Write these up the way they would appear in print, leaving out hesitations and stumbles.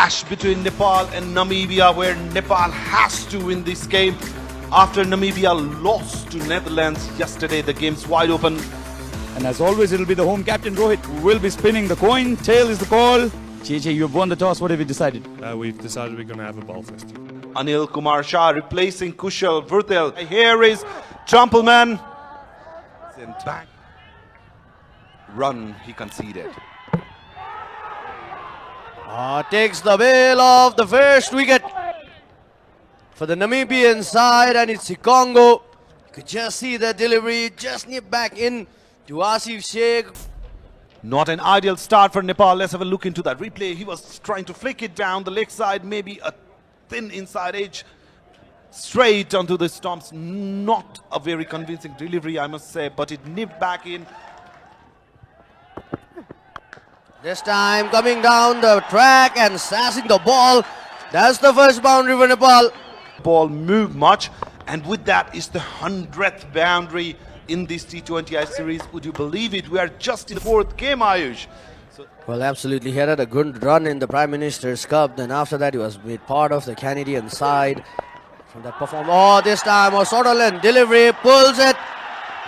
clash between Nepal and Namibia, where Nepal has to win this game after Namibia lost to Netherlands yesterday. The game's wide open. And as always, it'll be the home captain Rohit who will be spinning the coin. Tail is the call. JJ, you've won the toss. What have you decided? We've decided we're going to have a ball first. Anil Kumar Shah replacing Kushal Vurtel. Here is Trumpelman. Back. Run he conceded. Takes the bail of the first wicket for the Namibian side, and it's Congo. You could just see the delivery, just nip back in to Asif Sheikh. Not an ideal start for Nepal. Let's have a look into that replay. He was trying to flick it down the leg side, maybe a thin inside edge, straight onto the stumps. Not a very convincing delivery, I must say, but it nipped back in. This time coming down the track and sassing the ball. That's the first boundary for Nepal. Ball moved much, and with that is the 100th boundary in this T20I series. Would you believe it? We are just in the fourth game, Ayush. Well, absolutely. He had a good run in the Prime Minister's Cup. Then after that, he was made part of the Canadian side. From that performance, this time a Sutherland delivery, pulls it.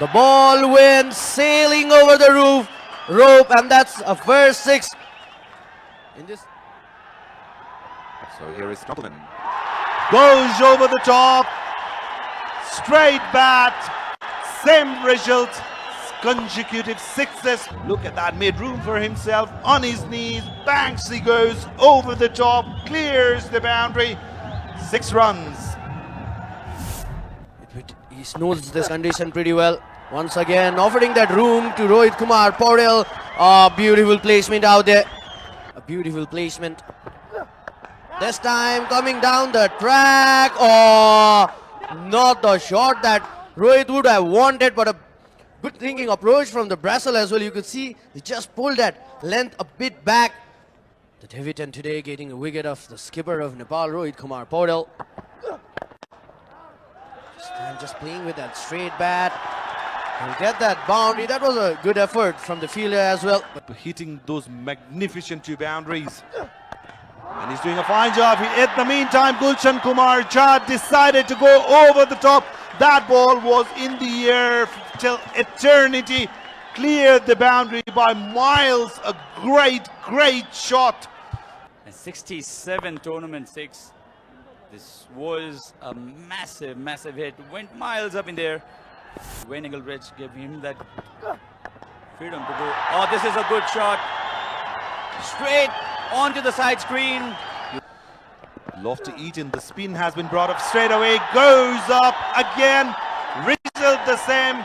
The ball went sailing over the rope, and that's a first six. In this. So here is Trumpelman. Goes over the top. Straight bat. Same result. Consecutive sixes. Look at that. Made room for himself on his knees. Banks he goes over the top. Clears the boundary. 6 runs. He knows this condition pretty well. Once again, offering that room to Rohit Kumar Paudel. Beautiful placement out there. A beautiful placement. This time coming down the track. Not the shot that Rohit would have wanted, but a good thinking approach from the Brazil as well. You could see he just pulled that length a bit back. The Tibetan today getting a wicket of the skipper of Nepal, Rohit Kumar Paudel. Just playing with that straight bat. He'll get that boundary. That was a good effort from the fielder as well. But hitting those magnificent 2 boundaries. And he's doing a fine job. In the meantime, Gulshan Kumar Jha decided to go over the top. That ball was in the air till eternity. Cleared the boundary by miles. A great shot. And 67 tournament 6. This was a massive hit. Went miles up in there. Wayne Engelbrecht gave him that freedom to go. This is a good shot. Straight onto the side screen. Lofty Eaton, the spin has been brought up straight away. Goes up again. Result the same.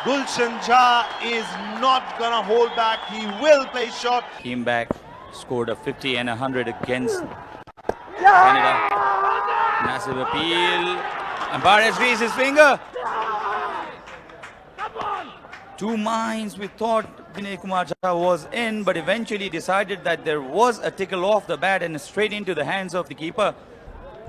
Gulshan Jha is not gonna hold back. He will play shot. Came back, scored a 50 and 100 against Canada. Massive appeal. And Barres raised his finger. 2 minds. We thought Vinay Kumar Jha was in, but eventually decided that there was a tickle off the bat and straight into the hands of the keeper.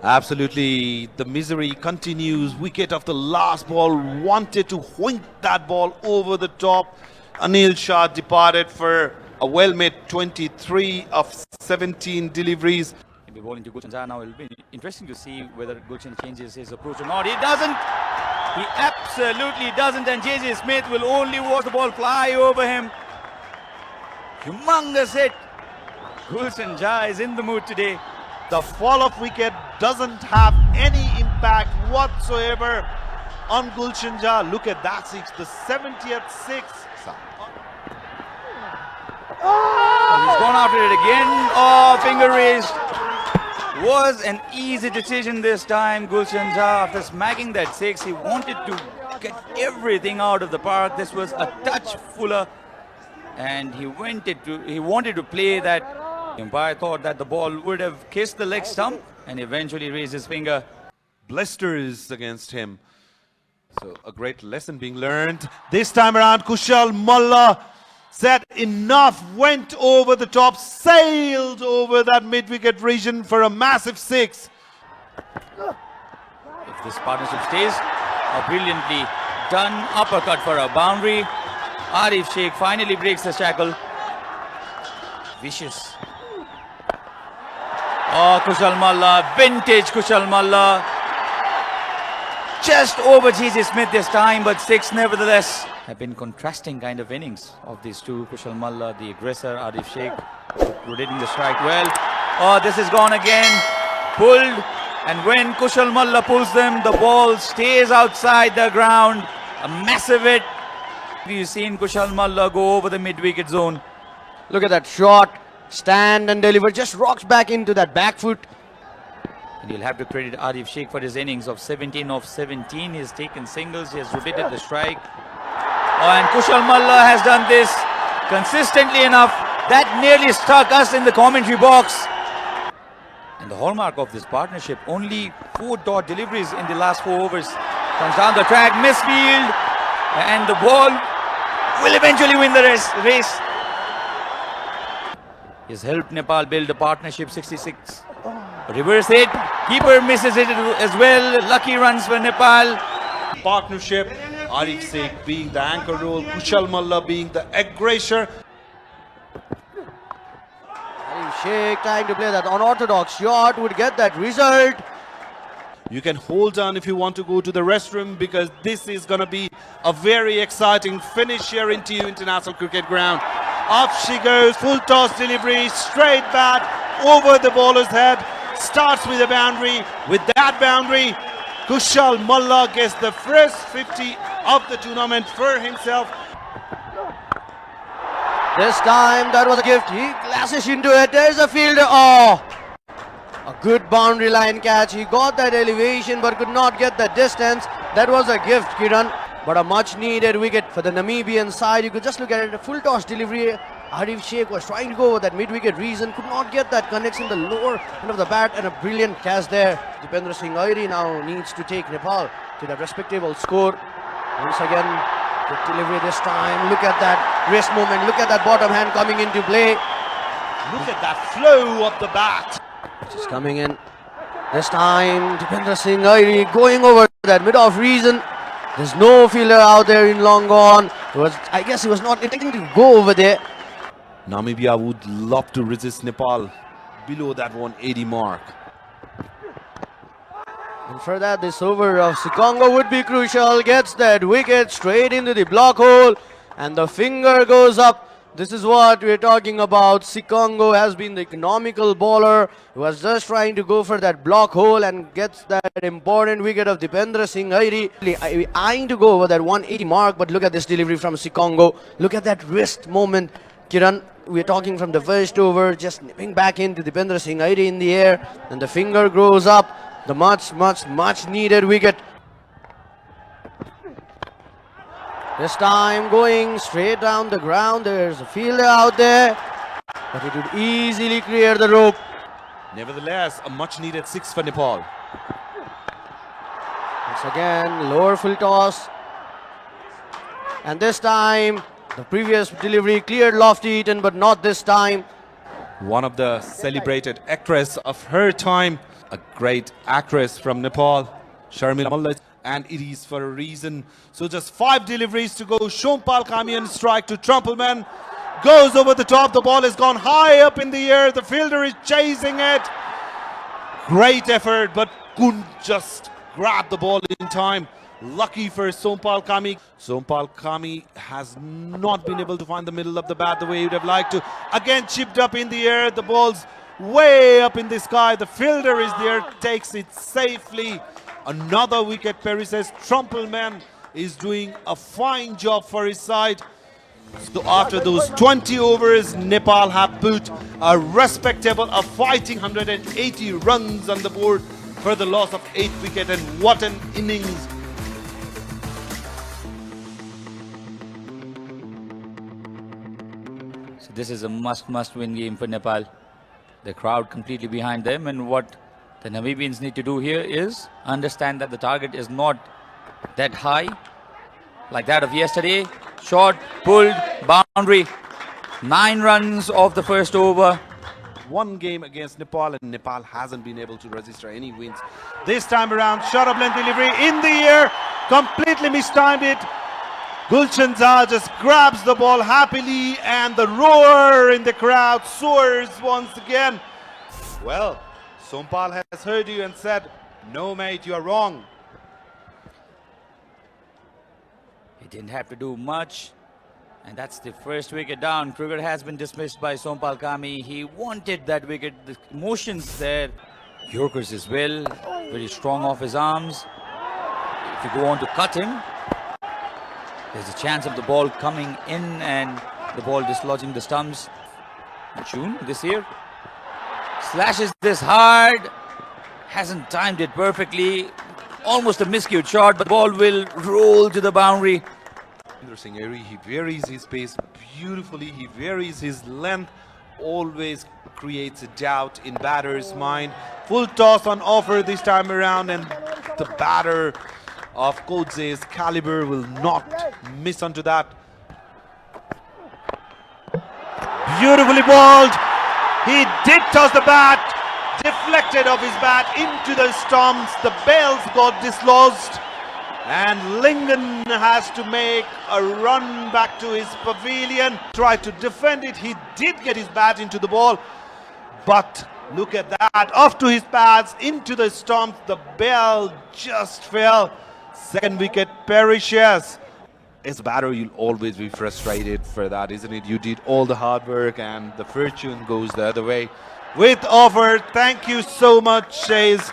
Absolutely, the misery continues. Wicket of the last ball, wanted to wink that ball over the top. Anil Shah departed for a well-made 23 of 17 deliveries. He'll be bowling to Gulshan Jha now. It'll be interesting to see whether Gulshan changes his approach or not. He doesn't. He absolutely doesn't, and JJ Smith will only watch the ball fly over him. Humongous hit. Gulshan Jha is in the mood today. The fall-off wicket doesn't have any impact whatsoever on Gulshan Jha. Look at that six, the 70th six. He's gone after it again. Finger raised. Was an easy decision this time. Gulshan Jha, after smacking that 6, he wanted to get everything out of the park. This was a touch fuller, and he wanted to play that. The umpire thought that the ball would have kissed the leg stump and eventually raised his finger. Blisters against him. So a great lesson being learned. This time around, Kushal Malla said enough, went over the top, sailed over that mid-wicket region for a massive 6. If this partnership stays, a brilliantly done uppercut for a boundary. Arif Sheikh finally breaks the shackle. Vicious. Oh, Kushal Malla, vintage Kushal Malla. Just over G.J. Smith this time, but 6 nevertheless. Have been contrasting kind of innings of these two. Kushal Malla, the aggressor, Arif Sheikh, rotating the strike well. Oh, this is gone again. Pulled. And when Kushal Malla pulls them, the ball stays outside the ground. A massive hit. You've seen Kushal Malla go over the mid-wicket zone. Look at that shot. Stand and deliver. Just rocks back into that back foot. And you'll have to credit Arif Sheikh for his innings of 17 of 17. He has taken singles. He has rotated the strike. Oh, and Kushal Malla has done this consistently enough. That nearly struck us in the commentary box. And the hallmark of this partnership, only 4 dot deliveries in the last 4 overs. Comes down the track, misfield. And the ball will eventually win the race. He has helped Nepal build a partnership 66. Reverse hit. Keeper misses it as well. Lucky runs for Nepal. Partnership, Arif Sheikh being the anchor role, Kushal Malla being the aggressor. Arif Sheikh trying to play that unorthodox shot, would get that result. You can hold on if you want to go to the restroom, because this is going to be a very exciting finish here in TU International Cricket Ground. Off she goes, full toss delivery, straight bat, over the bowler's head, starts with a boundary. With that boundary, Kushal Malla gets the first 50 of the tournament for himself. This time that was a gift. He glasses into it. There's a fielder. Oh, a good boundary line catch. He got that elevation but could not get the distance. That was a gift, Kiran. But a much needed wicket for the Namibian side. You could just look at it. A full toss delivery. Arif Sheikh was trying to go over that mid-wicket reason. Could not get that connection, the lower end of the bat, and a brilliant catch there. Dipendra Singh Airi now needs to take Nepal to that respectable score. Once again, the delivery this time. Look at that wrist movement. Look at that bottom hand coming into play. Look at that flow of the bat. Just coming in. This time, Dipendra Singh Airi going over that mid-off reason. There's no fielder out there in long on. I guess he was not intending to go over there. Namibia would love to resist Nepal below that 180 mark. And for that, this over of Sikongo would be crucial. Gets that wicket straight into the block hole. And the finger goes up. This is what we're talking about. Sikongo has been the economical bowler. He was just trying to go for that block hole and gets that important wicket of Dipendra Singh Airi. Eyeing to go over that 180 mark, but look at this delivery from Sikongo. Look at that wrist moment. Kiran, we're talking from the first over, just nipping back into Dipendra Singh Airi in the air. And the finger grows up. The much needed wicket. This time going straight down the ground. There's a fielder out there, but it would easily clear the rope. Nevertheless, a much needed 6 for Nepal. Once again, lower full toss. And this time, the previous delivery cleared Lofty Eaton, but not this time. One of the celebrated actress of her time, a great actress from Nepal, Sharmila Malla. And it is for a reason. So just 5 deliveries to go. Shompal Kamian strike to Trumpelman. Goes over the top. The ball has gone high up in the air. The fielder is chasing it. Great effort, but couldn't just grab the ball in time. Lucky for Sompal Kami. Sompal Kami has not been able to find the middle of the bat the way he would have liked to. Again chipped up in the air. The ball's way up in the sky. The fielder is there. Takes it safely. Another wicket. Perry says Trumpelman is doing a fine job for his side. So after those 20 overs, Nepal have put a respectable, a fighting 180 runs on the board for the loss of 8 wicket. And what an innings. So this is a must win game for Nepal. The crowd completely behind them, and what the Namibians need to do here is understand that the target is not that high like that of yesterday. Shot, pulled, boundary. 9 runs off the first over. One game against Nepal, and Nepal hasn't been able to register any wins. This time around, shot up length delivery in the air, completely mistimed it. Gulshan Jha just grabs the ball happily, and the roar in the crowd soars once again. Well, Sompal has heard you and said, no mate, you are wrong. He didn't have to do much. And that's the first wicket down. Cricket has been dismissed by Sompal Kami. He wanted that wicket. The emotions there. Yorkers as well. Very strong off his arms. If you go on to cut him, there's a chance of the ball coming in and the ball dislodging the stumps. In June this year. Slashes this hard. Hasn't timed it perfectly. Almost a miscued shot, but the ball will roll to the boundary. Singh Airy, he varies his pace beautifully, he varies his length, always creates a doubt in batter's mind. Full toss on offer this time around, and the batter of Kodze's caliber will not miss onto that. Beautifully bowled. He did toss the bat, deflected off his bat into the stumps. The bails got dislodged. And Lingan has to make a run back to his pavilion. Tried to defend it. He did get his bat into the ball. But look at that. Off to his pads, into the stumps. The bell just fell. Second wicket perishes. As a batter, you'll always be frustrated for that, isn't it? You did all the hard work and the fortune goes the other way. With offer, thank you so much, says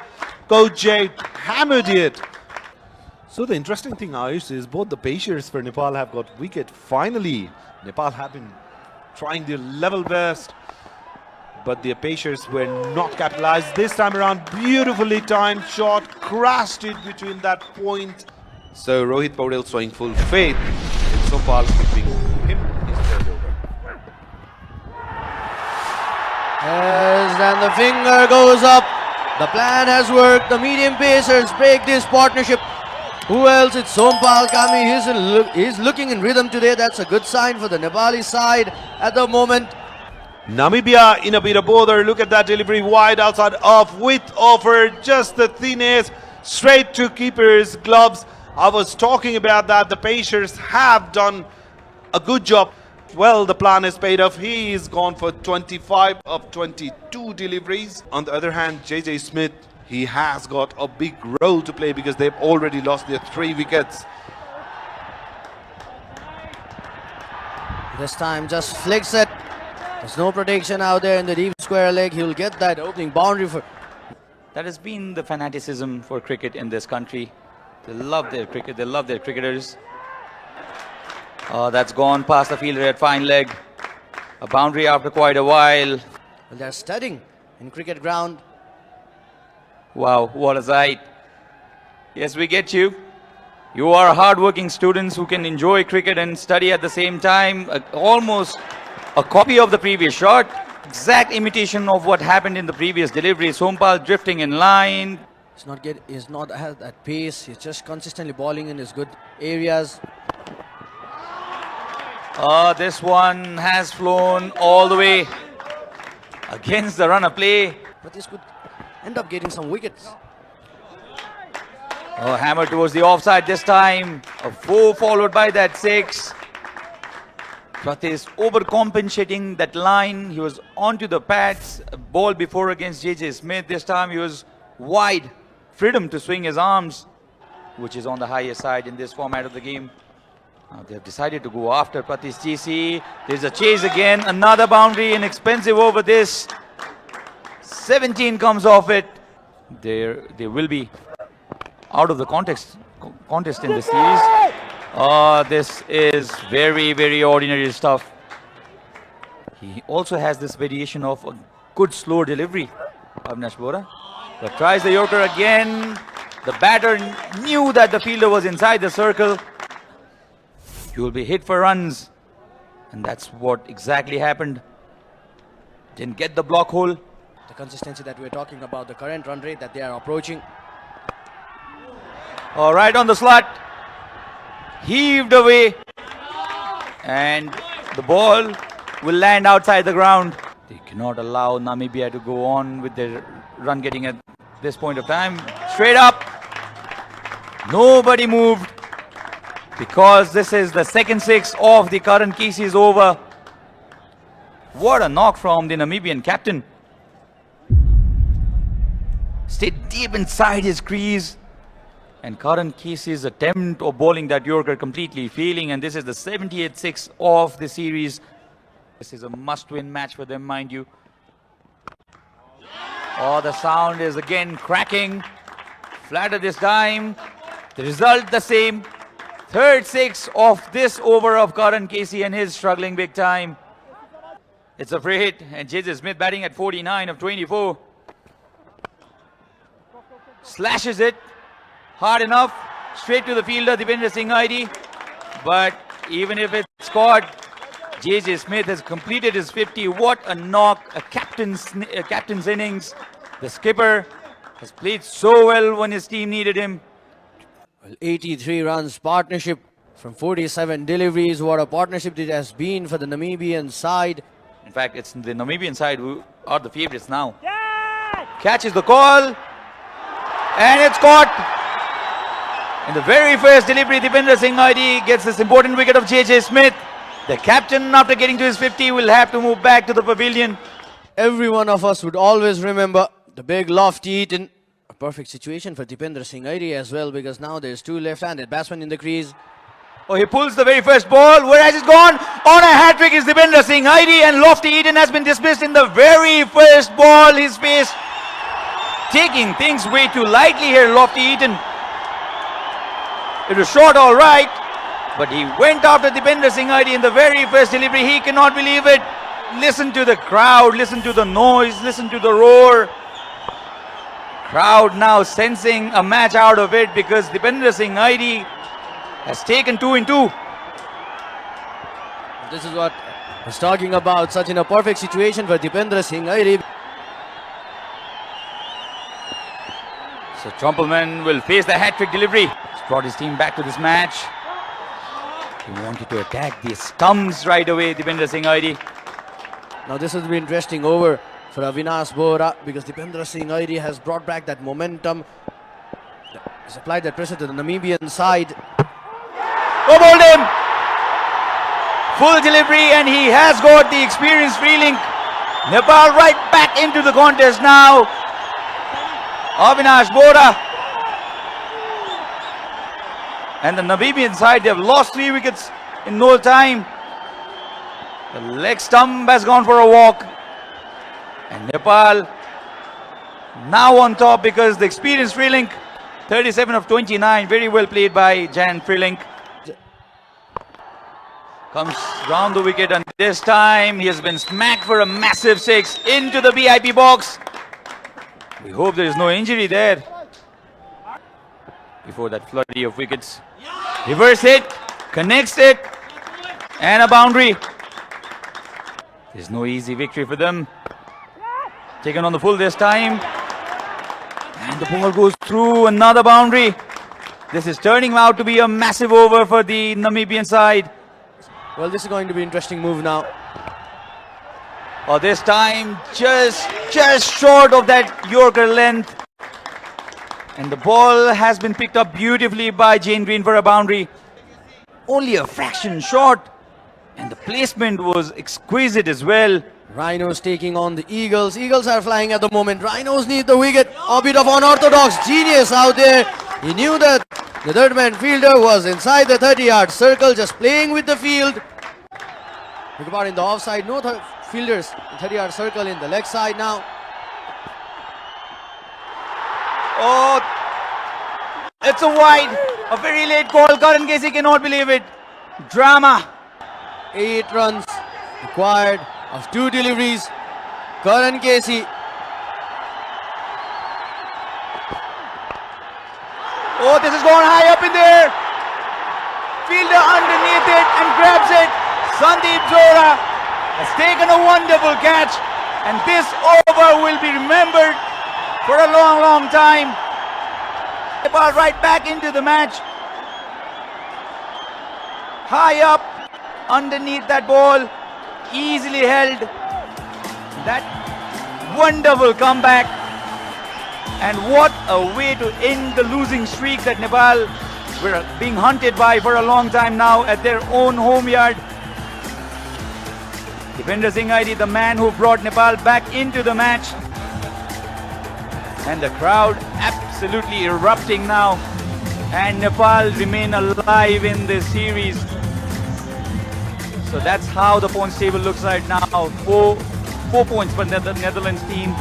Coach Jay. Hammered it. So the interesting thing, Ayush, is both the Pacers for Nepal have got wicket. Finally, Nepal have been trying their level best, but the Pacers were not capitalized. This time around, beautifully timed shot, crashed it between that point. So Rohit Paudel showing full faith in Sompal, giving him his third over. Yes, and the finger goes up. The plan has worked. The medium Pacers break this partnership. Who else? It's Sompal Kami. He's looking in rhythm today. That's a good sign for the Nepali side at the moment. Namibia in a bit of bother. Look at that delivery wide outside off with offer. Just the thinnest. Straight to keeper's gloves. I was talking about that. The Pacers have done a good job. Well, the plan is paid off. He's gone for 25 of 22 deliveries. On the other hand, JJ Smith, he has got a big role to play because they've already lost their 3 wickets. This time just flicks it. There's no protection out there in the deep square leg. He'll get that opening boundary for... That has been the fanaticism for cricket in this country. They love their cricket. They love their cricketers. Oh, that's gone past the fielder at fine leg. A boundary after quite a while. Well, they're studying in cricket ground. Wow, what a sight. Yes, we get you. You are hard-working students who can enjoy cricket and study at the same time. Almost a copy of the previous shot. Exact imitation of what happened in the previous delivery. Sompal drifting in line. He's not at that pace. He's just consistently bowling in his good areas. This one has flown all the way against the run of play. But this could end up getting some wickets. Oh, hammer towards the offside this time. A 4 followed by that 6. Pratis overcompensating that line. He was onto the pads. A ball before against JJ Smith. This time he was wide. Freedom to swing his arms, which is on the higher side in this format of the game. Now they have decided to go after Pratis GC. There's a chase again. Another boundary, inexpensive over this. 17 comes off it. They will be out of the contest in the series. This is very, very ordinary stuff. He also has this variation of a good slow delivery, Avinash Bora. But tries the Yorker again. The batter knew that the fielder was inside the circle. He will be hit for runs. And that's what exactly happened. Didn't get the block hole. The consistency that we're talking about, the current run rate that they are approaching. All right, on the slot. Heaved away. And the ball will land outside the ground. They cannot allow Namibia to go on with their run getting at this point of time. Straight up. Nobody moved. Because this is the second 6 of the current Kisi's over. What a knock from the Namibian captain. stayed deep inside his crease. And Karan Casey's attempt of bowling that Yorker completely failing, and this is the 78th six of the series. This is a must-win match for them, mind you. Oh, the sound is again cracking. Flatter this time. The result the same. Third six of this over of Karan Casey, and he's struggling big time. It's a free hit, and J.J. Smith batting at 49 of 24. Slashes it. Hard enough. Straight to the fielder, Dipender Singh ID. But even if it's caught, J.J. Smith has completed his 50. What a knock, a captain's innings. The skipper has played so well when his team needed him. Well, 83 runs partnership from 47 deliveries. What a partnership it has been for the Namibian side. In fact, it's the Namibian side who are the favourites now. Catches the call. And it's caught. In the very first delivery, Dipender Singh ID gets this important wicket of J.J. Smith. The captain, after getting to his 50, will have to move back to the pavilion. Every one of us would always remember the big lofty Eaton. A perfect situation for Dipender Singh ID as well, because now there's two left-handed batsmen in the crease. Oh, he pulls the very first ball. Where has it gone? On a hat-trick is Dipender Singh ID, and Lofty Eaton has been dismissed in the very first ball. His face taking things way too lightly here, Lofty Eaton. It was short, all right, but he went after Dipender Singh ID in the very first delivery. He cannot believe it. Listen to the crowd, listen to the noise, listen to the roar. Crowd now sensing a match out of it because Dipender Singh ID has taken 2 in 2. This is what I was talking about. Such in a perfect situation for Dipender Singh ID. So Trumpleman will face the hat-trick delivery. He's brought his team back to this match. He wanted to attack the stumps right away, Dipender Singh ID. Now this will be interesting over for Avinash Bohra, because Dipender Singh ID has brought back that momentum. He's applied that pressure to the Namibian side. Oh, bowled him! Full delivery, and he has got the experienced feeling. Nepal right back into the contest now. Avinash Bohra. And the Namibian side, they have lost 3 wickets in no time. The leg stump has gone for a walk. And Nepal now on top because the experienced Freelink, 37 of 29, very well played by Jan Freelink. Comes round the wicket, and this time he has been smacked for a massive 6 into the VIP box. We hope there is no injury there. Before that flurry of wickets. Reverse hit, connects it, and a boundary. There's no easy victory for them. Taken on the full this time. And the ball goes through, another boundary. This is turning out to be a massive over for the Namibian side. Well, this is going to be an interesting move now. Oh, this time just short of that Yorker length. And the ball has been picked up beautifully by Jane Green for a boundary. Only a fraction short. And the placement was exquisite as well. Rhinos taking on the Eagles. Eagles are flying at the moment. Rhinos need the wicket. A bit of unorthodox genius out there. He knew that the third man fielder was inside the 30-yard circle, just playing with the field. Think about in the offside. No fielders in 30-yard circle in the leg side now. Oh, it's a wide. A very late call. Karan Casey cannot believe it. Drama. 8 runs required of 2 deliveries. Karan Casey. Oh, this is going high up in there. Fielder underneath it and grabs it. Sandeep Zora has taken a wonderful catch. And this over will be remembered for a long, long time. Nepal right back into the match. High up underneath that ball. Easily held. That wonderful comeback. And what a way to end the losing streak that Nepal were being hunted by for a long time now at their own home yard. Dipender Singh ID, the man who brought Nepal back into the match. And the crowd absolutely erupting now. And Nepal remain alive in this series. So that's how the points table looks right now. Four points for the Netherlands team.